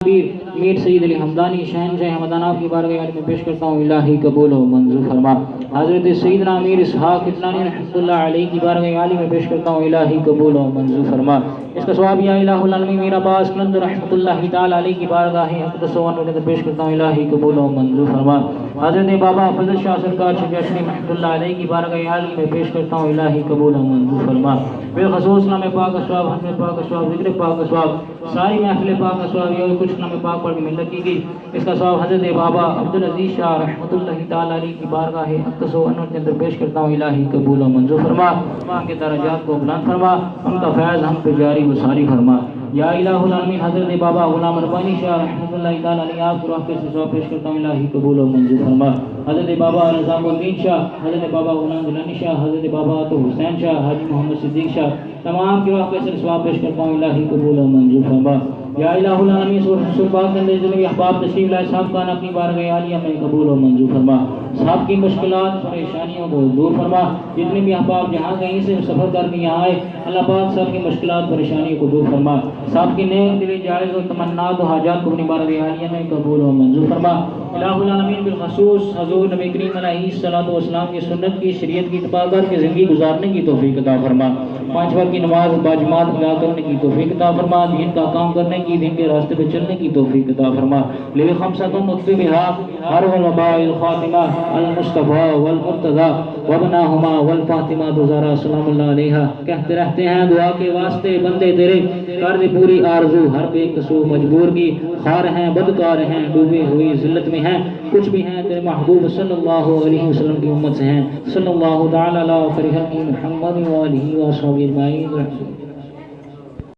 میر سید علی حمدانی شہنشاہ حمدان آپ کی بارگاہ میں پیش کرتا ہوں، الہی قبول و منظور فرما۔ حضرت سیدنا امیر اسحاق اتنانی رحمۃ اللہ علیہ کی بارگاہ عالی میں پیش کرتا ہوں، الہی قبول و منظور فرما۔ اس کا ثواب یا الہ العالمین میرا عباس قلند رحمۃ اللہ تعالی علیہ کی بارگاہ اقدس و انور میں پیش کرتا ہوں، الہی قبول و منظور فرما۔ حضرت بابا فضل شاہ سرکار شجاعت رحمۃ اللہ علیہ کی بارگاہ عالی میں پیش کرتا ہوں، الہی قبول و منظور فرما۔ بالخصوص نام پاک اسواب، حضرت پاک اسواب، ذکر پاک اسواب، ساری محفل پاک اسواب یہ کچھ نام پاک پڑھ کے ملت کی گئی۔ اس کا ثواب حضرت بابا عبدالعزیز شاہ رحمۃ اللہ تعالی علیہ کی بارگاہ اقدس و انور کے اندر پیش کرتا ہوں، الہی قبول و منظور فرما۔ ہم کے درجات کو بلند فرما، ہم کا فیض ہم پہ جاری و ساری فرما۔ یا الہ العالمین حضرت بابا غلام ربانی شاہ رحمۃ اللہ تعالی علیہ آپ کو کے ثواب پیش کرتا ہوں، الہی قبول و منظور فرما۔ حضرت بابا نظام الدین شاہ، حضرت بابا غلام گیلانی شاہ، حضرت بابا تو حسین شاہ، حاجی محمد صدیق شاہ، تمام کے واقعے سے ثواب پیش کرتا ہوں، الہی قبول و منظور فرما۔ یا الہ العالمین سورہ پاک کے اندر جتنے احباب تشریف لائے صاحب کا اپنی بارگاہ عالیہ میں قبول و منظور فرما۔ صاحب کی مشکلات پریشانیوں کو دور فرما۔ جتنے بھی احباب جہاں کہیں سے سفر کر کے یہاں آئے، اللہ پاک صاحب کی مشکلات پریشانیوں کو دور فرما۔ صاحب کی نیک دلی جائز و تمنات و حاجات کو اپنی بارگاہ عالیہ میں قبول و منظور فرما۔ الہ العالمین بالخصوص حضور نبی کریم علیہ الصلوۃ والسلام کی سنت کی شریعت کی اتباع کر کے زندگی گزارنے کی توفیق عطا فرما۔ 5 وقت کی نماز باجماعت ادا کرنے کی توفیق عطا فرما۔ دین کا کام کرنے کی، دین کے راستے پہ چلنے کی توفیق عطا فرما۔ لیل خمسۃ مطلبھا ہر والوباء الخاتمہ المصطفیٰ والمرتضیٰ وابناہما والفاطمہ زہرا سلام اللہ علیہا۔ کہتے رہتے ہیں دعا کے واسطے بندے تیرے، کر دے پوری آرزو ہر بے قصور مجبور کی۔ خار ہیں بدکار ہیں ڈوبے ہوئی ذلت میں ہیں، کچھ بھی ہیں تیرے محبوب صلی اللہ علیہ وسلم کی امت سے ہیں۔ صلی اللہ تعالی علی خیر خلقہ محمد و آلہ و صحبہ اجمعین۔